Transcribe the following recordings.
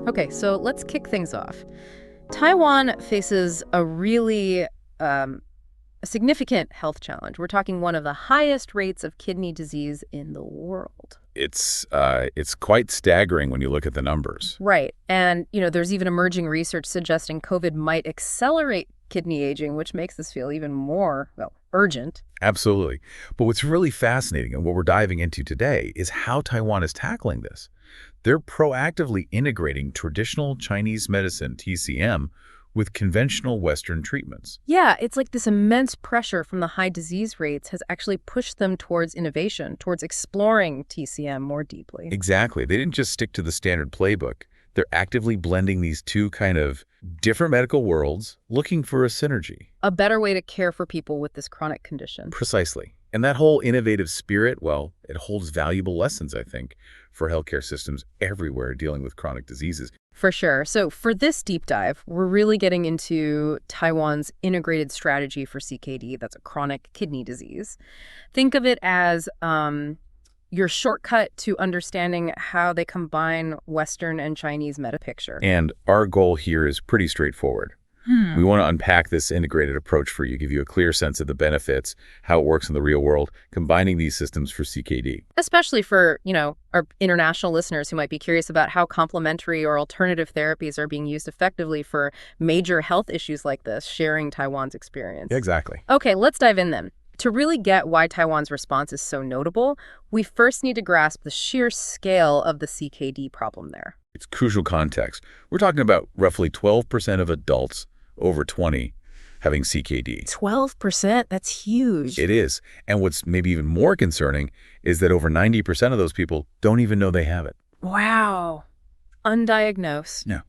Okay, so let's kick things off. Taiwan faces a really significant health challenge. We're talking one of the highest rates of kidney disease in the world. It's quite staggering when you look at the numbers. Right. And, there's even emerging research suggesting COVID might accelerate kidney aging, which makes this feel even more, urgent. Absolutely. But what's really fascinating and what we're diving into today is how Taiwan is tackling this. They're proactively integrating traditional Chinese medicine, TCM, with conventional Western treatments. Yeah, it's like this immense pressure from the high disease rates has actually pushed them towards innovation, towards exploring TCM more deeply. Exactly. They didn't just stick to the standard playbook. They're actively blending these two kind of different medical worlds, looking for a synergy. A better way to care for people with this chronic condition. Precisely. And that whole innovative spirit, well, it holds valuable lessons, I think, for healthcare systems everywhere dealing with chronic diseases. For sure. So for this deep dive, we're really getting into Taiwan's integrated strategy for CKD. That's a chronic kidney disease. Think of it as your shortcut to understanding how they combine Western and Chinese meta picture. And our goal here is pretty straightforward. We want to unpack this integrated approach for you, give you a clear sense of the benefits, how it works in the real world, combining these systems for CKD. Especially for, our international listeners who might be curious about how complementary or alternative therapies are being used effectively for major health issues like this, sharing Taiwan's experience. Exactly. Okay, let's dive in then. To really get why Taiwan's response is so notable, we first need to grasp the sheer scale of the CKD problem there. It's crucial context. We're talking about roughly 12% of adults over 20 having CKD. 12%? That's huge. It is. And what's maybe even more concerning is that over 90% of those people don't even know they have it. Wow. Undiagnosed. Yeah.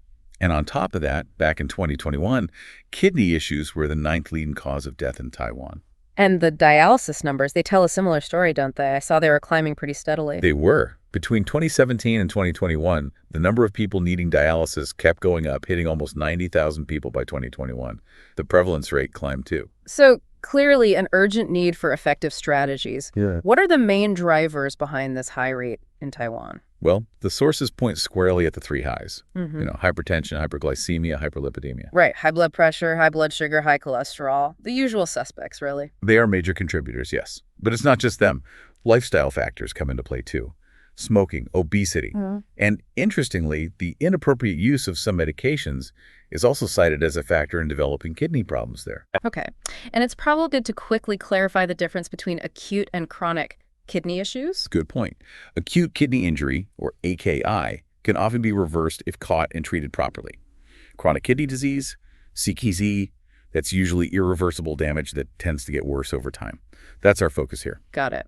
And on top of that, back in 2021, kidney issues were the 9th leading cause of death in Taiwan. And the dialysis numbers, they tell a similar story, don't they? I saw they were climbing pretty steadily. They were. Between 2017 and 2021, the number of people needing dialysis kept going up, hitting almost 90,000 people by 2021. The prevalence rate climbed too. So clearly an urgent need for effective strategies. Yeah. What are the main drivers behind this high rate in Taiwan? Well, the sources point squarely at the three highs. Hypertension, hyperglycemia, hyperlipidemia. Right. High blood pressure, high blood sugar, high cholesterol. The usual suspects, really. They are major contributors, yes. But it's not just them. Lifestyle factors come into play too. Smoking, obesity, and interestingly, the inappropriate use of some medications is also cited as a factor in developing kidney problems there. Okay. And it's probably good to quickly clarify the difference between acute and chronic kidney issues. Good point. Acute kidney injury, or AKI, can often be reversed if caught and treated properly. Chronic kidney disease, CKD, that's usually irreversible damage that tends to get worse over time. That's our focus here. Got it.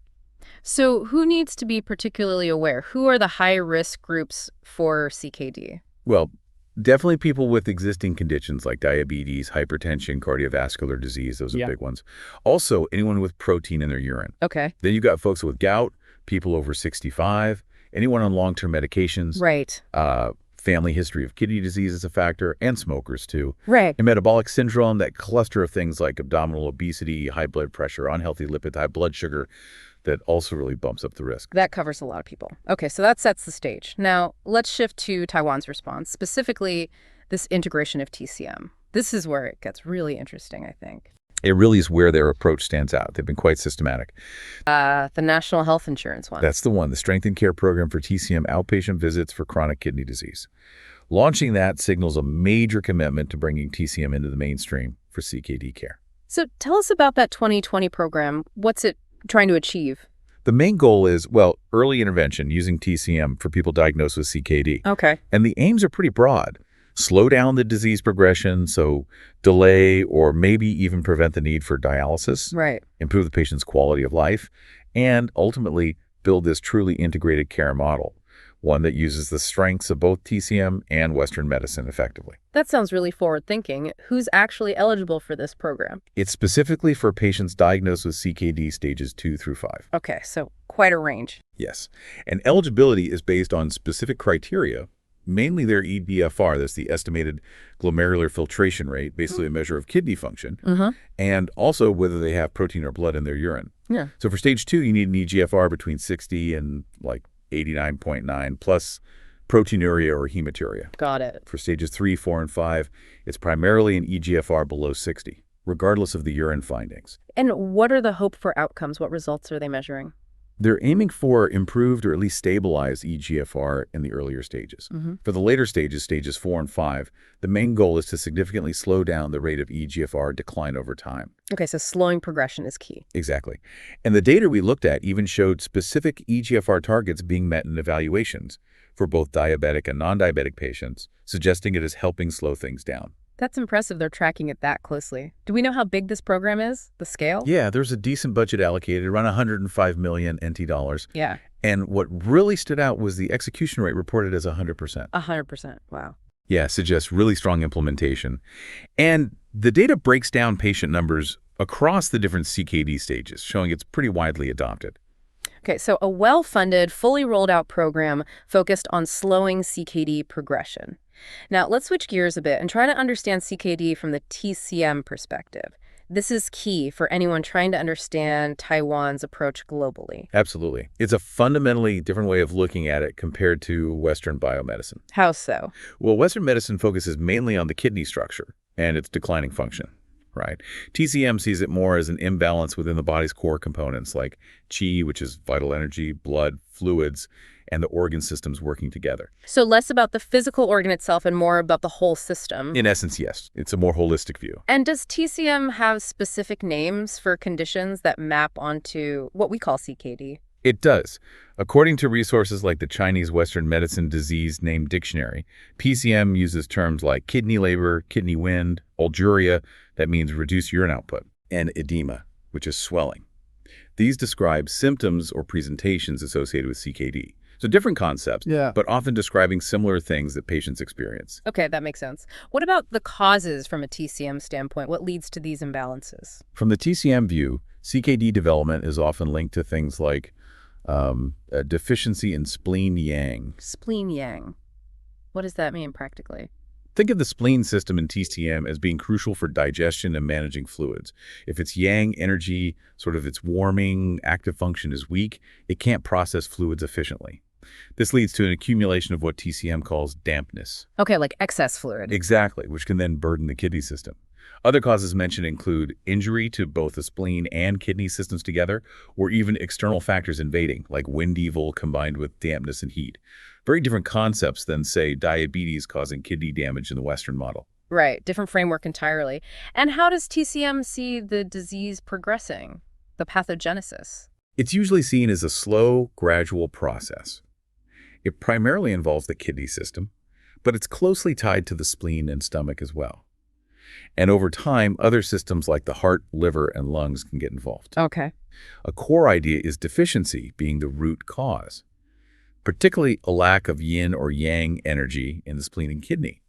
So who needs to be particularly aware? Who are the high-risk groups for CKD? Well, definitely people with existing conditions like diabetes, hypertension, cardiovascular disease. Those are big ones. Also, anyone with protein in their urine. Okay. Then you've got folks with gout, people over 65, anyone on long-term medications. Right. Family history of kidney disease is a factor, and smokers too. Right. And metabolic syndrome, that cluster of things like abdominal obesity, high blood pressure, unhealthy lipids, high blood sugar, that also really bumps up the risk. That covers a lot of people. Okay, so that sets the stage. Now, let's shift to Taiwan's response, specifically this integration of TCM. This is where it gets really interesting, I think. It really is where their approach stands out. They've been quite systematic. The National Health Insurance one. That's the one, the Strengthened Care Program for TCM outpatient visits for chronic kidney disease. Launching that signals a major commitment to bringing TCM into the mainstream for CKD care. So tell us about that 2020 program. What's it trying to achieve? The main goal is, well, early intervention using TCM for people diagnosed with CKD. Okay. And the aims are pretty broad. Slow down the disease progression, so delay or maybe even prevent the need for dialysis. Right. Improve the patient's quality of life, and ultimately build this truly integrated care model, one that uses the strengths of both TCM and Western medicine effectively. That sounds really forward-thinking. Who's actually eligible for this program? It's specifically for patients diagnosed with CKD stages 2 through 5. Okay, so quite a range. Yes. And eligibility is based on specific criteria, mainly their eGFR, that's the estimated glomerular filtration rate, basically a measure of kidney function, and also whether they have protein or blood in their urine. Yeah. So for stage 2, you need an eGFR between 60 and like 89.9 plus proteinuria or hematuria. Got it. For stages 3, 4, and 5, it's primarily an eGFR below 60, regardless of the urine findings. And what are the hope for outcomes? What results are they measuring? They're aiming for improved or at least stabilized eGFR in the earlier stages. For the later stages, stages 4 and 5, the main goal is to significantly slow down the rate of eGFR decline over time. Okay, so slowing progression is key. Exactly. And the data we looked at even showed specific eGFR targets being met in evaluations for both diabetic and non-diabetic patients, suggesting it is helping slow things down. That's impressive they're tracking it that closely. Do we know how big this program is? The scale? Yeah, there's a decent budget allocated, around 105 million NT dollars. Yeah. And what really stood out was the execution rate reported as 100%. 100%. Wow. Yeah, suggests really strong implementation. And the data breaks down patient numbers across the different CKD stages, showing it's pretty widely adopted. Okay, so a well-funded, fully rolled out program focused on slowing CKD progression. Now, let's switch gears a bit and try to understand CKD from the TCM perspective. This is key for anyone trying to understand Taiwan's approach globally. Absolutely. It's a fundamentally different way of looking at it compared to Western biomedicine. How so? Well, Western medicine focuses mainly on the kidney structure and its declining function, right? TCM sees it more as an imbalance within the body's core components like qi, which is vital energy, blood, fluids, and the organ systems working together. So less about the physical organ itself and more about the whole system. In essence, yes. It's a more holistic view. And does TCM have specific names for conditions that map onto what we call CKD? It does. According to resources like the Chinese Western Medicine Disease Name Dictionary, PCM uses terms like kidney labor, kidney wind, olguria, that means reduced urine output, and edema, which is swelling. These describe symptoms or presentations associated with CKD. So different concepts, but often describing similar things that patients experience. Okay, that makes sense. What about the causes from a TCM standpoint? What leads to these imbalances? From the TCM view, CKD development is often linked to things like a deficiency in spleen yang. Spleen yang. What does that mean practically? Think of the spleen system in TCM as being crucial for digestion and managing fluids. If its yang energy, sort of its warming, active function is weak, it can't process fluids efficiently. This leads to an accumulation of what TCM calls dampness. Okay, like excess fluid. Exactly, which can then burden the kidney system. Other causes mentioned include injury to both the spleen and kidney systems together, or even external factors invading, like wind evil combined with dampness and heat. Very different concepts than, say, diabetes causing kidney damage in the Western model. Right, different framework entirely. And how does TCM see the disease progressing, the pathogenesis? It's usually seen as a slow, gradual process. It primarily involves the kidney system, but it's closely tied to the spleen and stomach as well. And over time, other systems like the heart, liver, and lungs can get involved. Okay. A core idea is deficiency being the root cause, particularly a lack of yin or yang energy in the spleen and kidney.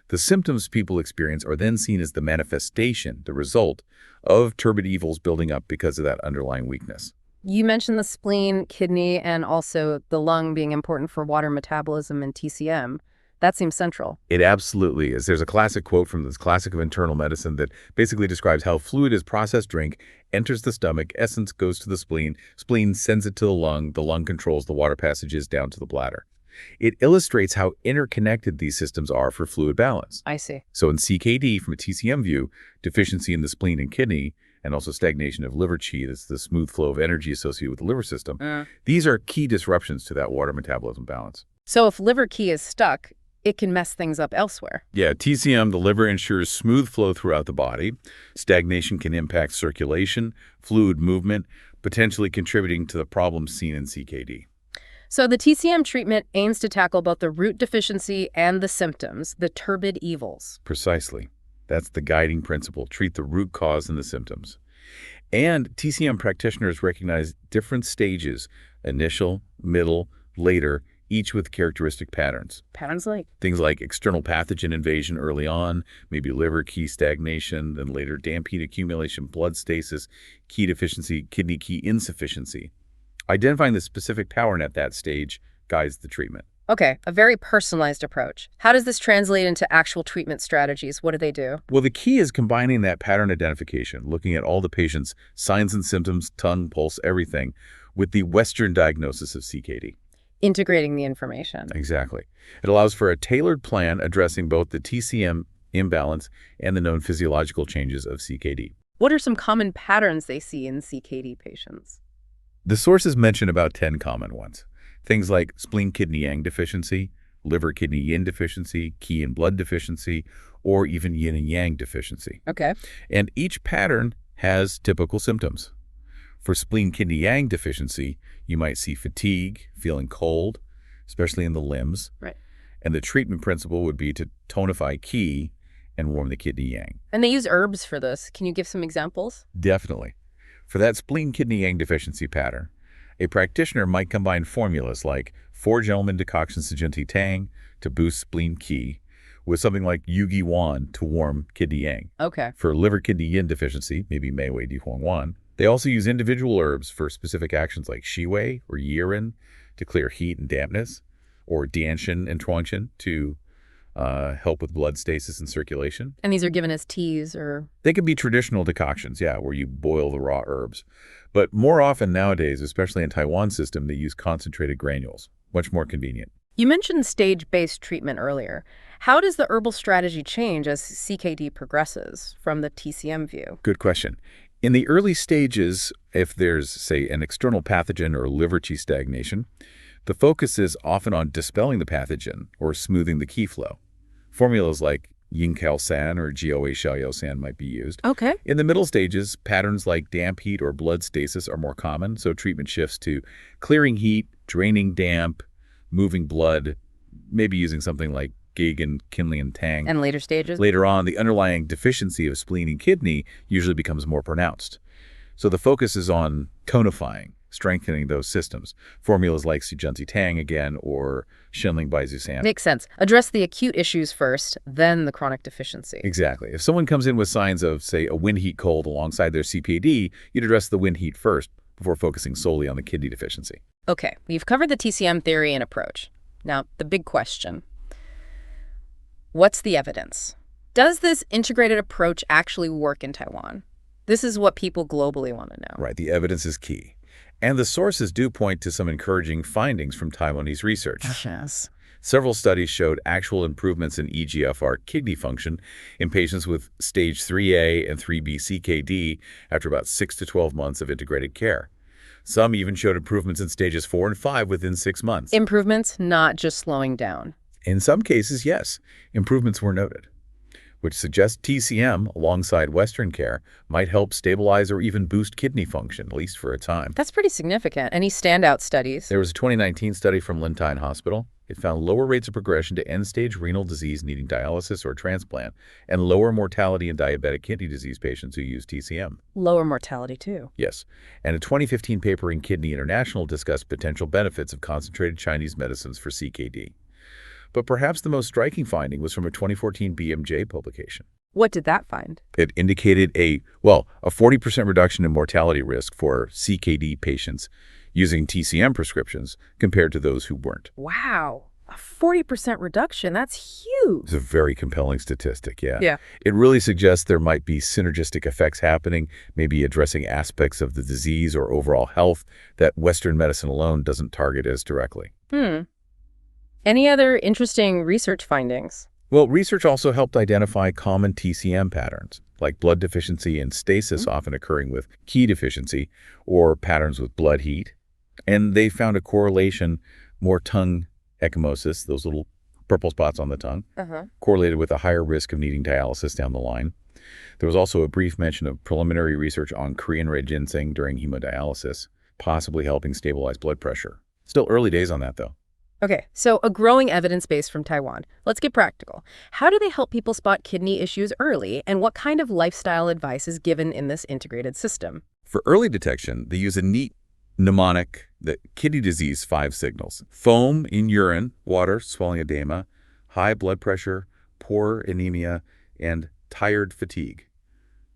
The symptoms people experience are then seen as the manifestation, the result, of turbid evils building up because of that underlying weakness. You mentioned the spleen, kidney, and also the lung being important for water metabolism in TCM. That seems central. It absolutely is. There's a classic quote from this classic of internal medicine that basically describes how fluid is processed drink, enters the stomach, essence goes to the spleen sends it to the lung controls the water passages down to the bladder. It illustrates how interconnected these systems are for fluid balance. I see. So in CKD, from a TCM view, deficiency in the spleen and kidney, and also stagnation of liver qi, that's the smooth flow of energy associated with the liver system, these are key disruptions to that water metabolism balance. So if liver qi is stuck, it can mess things up elsewhere. Yeah, TCM, the liver ensures smooth flow throughout the body. Stagnation can impact circulation, fluid movement, potentially contributing to the problems seen in CKD. So the TCM treatment aims to tackle both the root deficiency and the symptoms, the turbid evils. Precisely. That's the guiding principle. Treat the root cause and the symptoms. And TCM practitioners recognize different stages, initial, middle, later, each with characteristic patterns. Patterns like? Things like external pathogen invasion early on, maybe liver qi stagnation, then later damp heat accumulation, blood stasis, qi deficiency, kidney qi insufficiency. Identifying the specific pattern at that stage guides the treatment. Okay, a very personalized approach. How does this translate into actual treatment strategies? What do they do? Well, the key is combining that pattern identification, looking at all the patient's signs and symptoms, tongue, pulse, everything, with the Western diagnosis of CKD. integrating the information. Exactly. It allows for a tailored plan addressing both the TCM imbalance and the known physiological changes of CKD. What are some common patterns they see in CKD patients? The sources mention about 10 common ones. Things like spleen-kidney-yang deficiency, liver-kidney-yin deficiency, qi and blood deficiency, or even yin and yang deficiency. Okay. And each pattern has typical symptoms. For spleen-kidney-yang deficiency, you might see fatigue, feeling cold, especially in the limbs. Right. And the treatment principle would be to tonify qi and warm the kidney yang. And they use herbs for this. Can you give some examples? Definitely. For that spleen-kidney-yang deficiency pattern, a practitioner might combine formulas like 4-gentleman decoction Sijunti Tang to boost spleen qi with something like Yugi Wan to warm kidney yang. Okay. For liver-kidney-yin deficiency, maybe Mei Wei Di Huang Wan, they also use individual herbs for specific actions like Shiwei or Yiren to clear heat and dampness, or Dianshin and Chuangshin to help with blood stasis and circulation. And these are given as teas or... They can be traditional decoctions, yeah, where you boil the raw herbs. But more often nowadays, especially in Taiwan system, they use concentrated granules, much more convenient. You mentioned stage-based treatment earlier. How does the herbal strategy change as CKD progresses from the TCM view? Good question. In the early stages, if there's, say, an external pathogen or liver qi stagnation, the focus is often on dispelling the pathogen or smoothing the qi flow. Formulas like Yin Kao San or GOA Xiaoyao San might be used. Okay. In the middle stages, patterns like damp heat or blood stasis are more common, so treatment shifts to clearing heat, draining damp, moving blood, maybe using something like Gig and Kinley and Tang. And later stages? Later on, the underlying deficiency of spleen and kidney usually becomes more pronounced. So the focus is on tonifying, strengthening those systems. Formulas like Sijunti Tang again or Shenling by Zusan. Makes sense. Address the acute issues first, then the chronic deficiency. Exactly. If someone comes in with signs of, say, a wind heat cold alongside their CKD, you'd address the wind heat first before focusing solely on the kidney deficiency. Okay, we've covered the TCM theory and approach. Now, the big question. What's the evidence? Does this integrated approach actually work in Taiwan? This is what people globally want to know. Right. The evidence is key. And the sources do point to some encouraging findings from Taiwanese research. Yes. Several studies showed actual improvements in eGFR kidney function in patients with stage 3A and 3B CKD after about 6 to 12 months of integrated care. Some even showed improvements in stages 4 and 5 within 6 months. Improvements, not just slowing down. In some cases, yes, improvements were noted, which suggests TCM, alongside Western care, might help stabilize or even boost kidney function, at least for a time. That's pretty significant. Any standout studies? There was a 2019 study from Lintai Hospital. It found lower rates of progression to end-stage renal disease needing dialysis or transplant, and lower mortality in diabetic kidney disease patients who use TCM. Lower mortality, too. Yes. And a 2015 paper in Kidney International discussed potential benefits of concentrated Chinese medicines for CKD. But perhaps the most striking finding was from a 2014 BMJ publication. What did that find? It indicated a 40% reduction in mortality risk for CKD patients using TCM prescriptions compared to those who weren't. Wow. A 40% reduction. That's huge. It's a very compelling statistic, yeah. Yeah. It really suggests there might be synergistic effects happening, maybe addressing aspects of the disease or overall health that Western medicine alone doesn't target as directly. Any other interesting research findings? Well, research also helped identify common TCM patterns, like blood deficiency and stasis often occurring with qi deficiency, or patterns with blood heat. And they found a correlation, more tongue ecchymosis, those little purple spots on the tongue, correlated with a higher risk of needing dialysis down the line. There was also a brief mention of preliminary research on Korean red ginseng during hemodialysis, possibly helping stabilize blood pressure. Still early days on that, though. Okay, so a growing evidence base from Taiwan. Let's get practical. How do they help people spot kidney issues early, and what kind of lifestyle advice is given in this integrated system? For early detection, they use a neat mnemonic that kidney disease 5 signals: foam in urine, water, swelling edema, high blood pressure, poor anemia, and tired fatigue.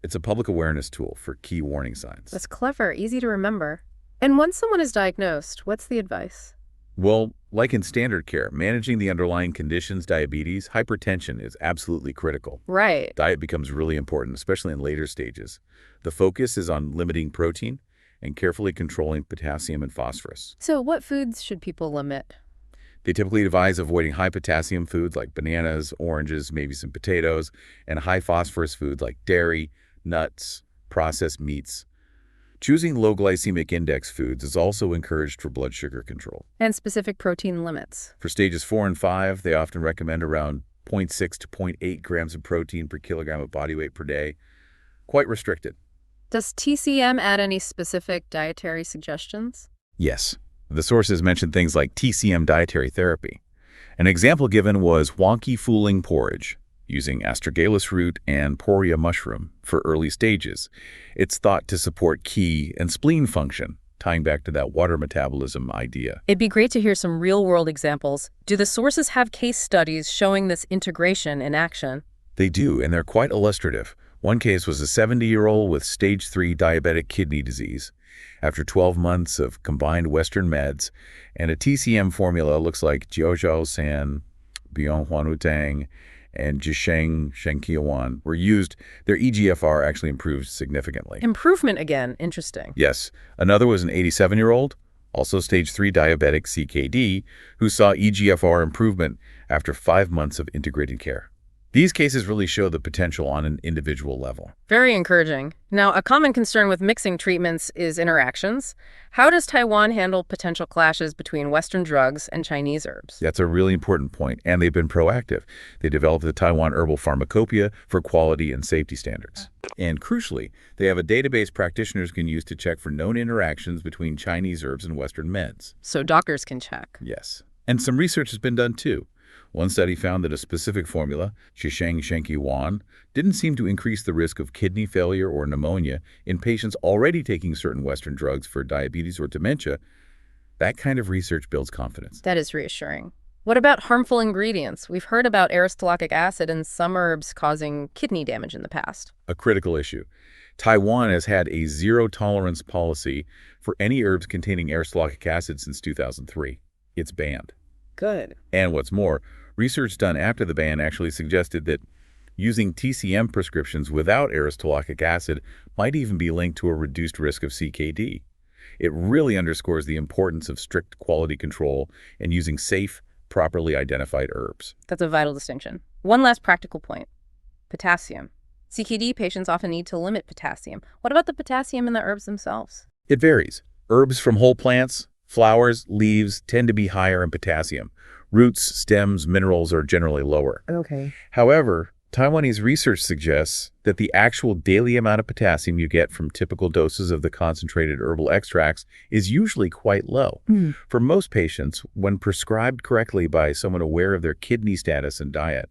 It's a public awareness tool for key warning signs. That's clever, easy to remember. And once someone is diagnosed, what's the advice? Well, like in standard care, managing the underlying conditions, diabetes, hypertension, is absolutely critical. Right. Diet becomes really important, especially in later stages. The focus is on limiting protein and carefully controlling potassium and phosphorus. So what foods should people limit? They typically advise avoiding high potassium foods like bananas, oranges, maybe some potatoes, and high phosphorus foods like dairy, nuts, processed meats. Choosing low glycemic index foods is also encouraged for blood sugar control. And specific protein limits. For stages 4 and 5, they often recommend around 0.6 to 0.8 grams of protein per kilogram of body weight per day. Quite restricted. Does TCM add any specific dietary suggestions? Yes. The sources mention things like TCM dietary therapy. An example given was wonky fooling porridge, using astragalus root and poria mushroom for early stages. It's thought to support qi and spleen function, tying back to that water metabolism idea. It'd be great to hear some real-world examples. Do the sources have case studies showing this integration in action? They do, and they're quite illustrative. One case was a 70-year-old with stage 3 diabetic kidney disease. After 12 months of combined Western meds, and a TCM formula looks like Jiaozhou-san, Bianhuanutang, and Jisheng-Shenqiawan were used, their EGFR actually improved significantly. Improvement again. Interesting. Yes. Another was an 87-year-old, also stage 3 diabetic CKD, who saw EGFR improvement after 5 months of integrated care. These cases really show the potential on an individual level. Very encouraging. Now, a common concern with mixing treatments is interactions. How does Taiwan handle potential clashes between Western drugs and Chinese herbs? That's a really important point, and they've been proactive. They developed the Taiwan Herbal Pharmacopoeia for quality and safety standards. And crucially, they have a database practitioners can use to check for known interactions between Chinese herbs and Western meds. So doctors can check. Yes. And some research has been done too. One study found that a specific formula, Jisheng-Shenqiawan, didn't seem to increase the risk of kidney failure or pneumonia in patients already taking certain Western drugs for diabetes or dementia. That kind of research builds confidence. That is reassuring. What about harmful ingredients? We've heard about aristolochic acid in some herbs causing kidney damage in the past. A critical issue. Taiwan has had a zero-tolerance policy for any herbs containing aristolochic acid since 2003. It's banned. Good. And what's more, research done after the ban actually suggested that using TCM prescriptions without aristolochic acid might even be linked to a reduced risk of CKD. It really underscores the importance of strict quality control and using safe, properly identified herbs. That's a vital distinction. One last practical point. Potassium. CKD patients often need to limit potassium. What about the potassium in the herbs themselves? It varies. Herbs from whole plants, flowers, leaves tend to be higher in potassium. Roots, stems, minerals are generally lower. Okay. However, Taiwanese research suggests that the actual daily amount of potassium you get from typical doses of the concentrated herbal extracts is usually quite low. For most patients, when prescribed correctly by someone aware of their kidney status and diet,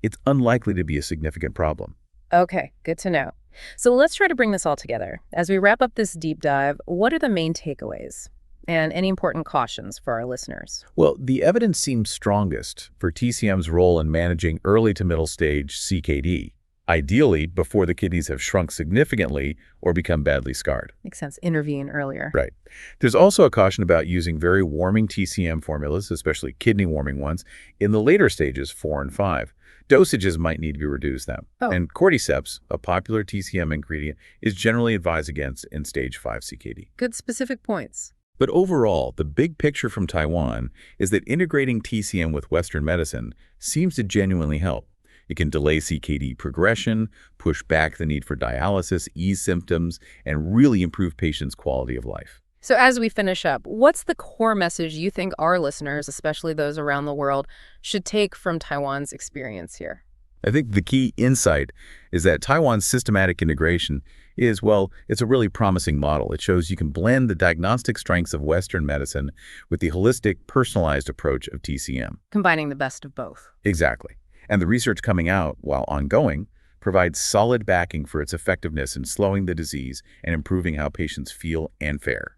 it's unlikely to be a significant problem. Okay, good to know. So let's try to bring this all together. As we wrap up this deep dive, what are the main takeaways? And any important cautions for our listeners? Well, the evidence seems strongest for TCM's role in managing early to middle stage CKD, ideally before the kidneys have shrunk significantly or become badly scarred. Makes sense. Intervene earlier. Right. There's also a caution about using very warming TCM formulas, especially kidney warming ones, in the later stages 4 and 5. Dosages might need to be reduced then. And cordyceps, a popular TCM ingredient, is generally advised against in stage 5 CKD. Good specific points. But overall, the big picture from Taiwan is that integrating TCM with Western medicine seems to genuinely help. It can delay CKD progression, push back the need for dialysis, ease symptoms, and really improve patients' quality of life. So as we finish up, what's the core message you think our listeners, especially those around the world, should take from Taiwan's experience here? I think the key insight is that Taiwan's systematic integration is, well, it's a really promising model. It shows you can blend the diagnostic strengths of Western medicine with the holistic, personalized approach of TCM. Combining the best of both. Exactly. And the research coming out, while ongoing, provides solid backing for its effectiveness in slowing the disease and improving how patients feel and fare.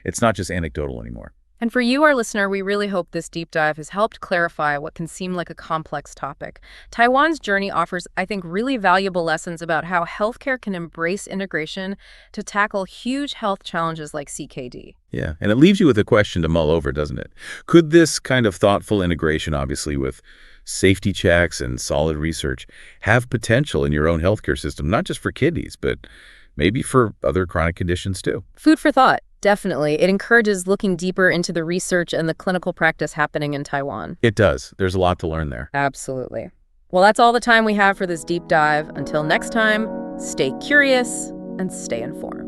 It's not just anecdotal anymore. And for you, our listener, we really hope this deep dive has helped clarify what can seem like a complex topic. Taiwan's journey offers, I think, really valuable lessons about how healthcare can embrace integration to tackle huge health challenges like CKD. Yeah, and it leaves you with a question to mull over, doesn't it? Could this kind of thoughtful integration, obviously with safety checks and solid research, have potential in your own healthcare system, not just for kidneys, but maybe for other chronic conditions too. Food for thought, definitely. It encourages looking deeper into the research and the clinical practice happening in Taiwan. It does. There's a lot to learn there. Absolutely. Well, that's all the time we have for this deep dive. Until next time, stay curious and stay informed.